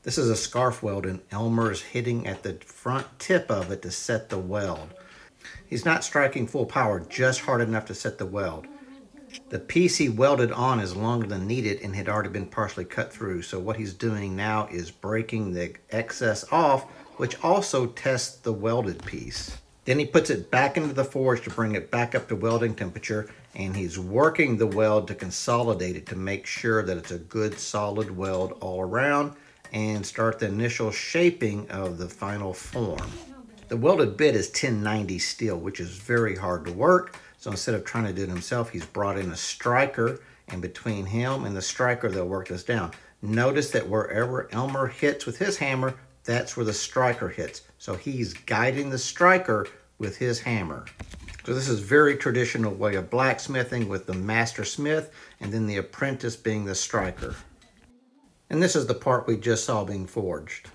This is a scarf weld, and Elmer's hitting at the front tip of it to set the weld. He's not striking full power, just hard enough to set the weld. The piece he welded on is longer than needed and had already been partially cut through, so what he's doing now is breaking the excess off, which also tests the welded piece. Then he puts it back into the forge to bring it back up to welding temperature, and he's working the weld to consolidate it to make sure that it's a good solid weld all around and start the initial shaping of the final form. The welded bit is 1090 steel, which is very hard to work. So instead of trying to do it himself, he's brought in a striker, and between him and the striker, they'll work this down. Notice that wherever Elmer hits with his hammer, that's where the striker hits. So he's guiding the striker with his hammer. So this is very traditional way of blacksmithing, with the master smith and then the apprentice being the striker. And this is the part we just saw being forged.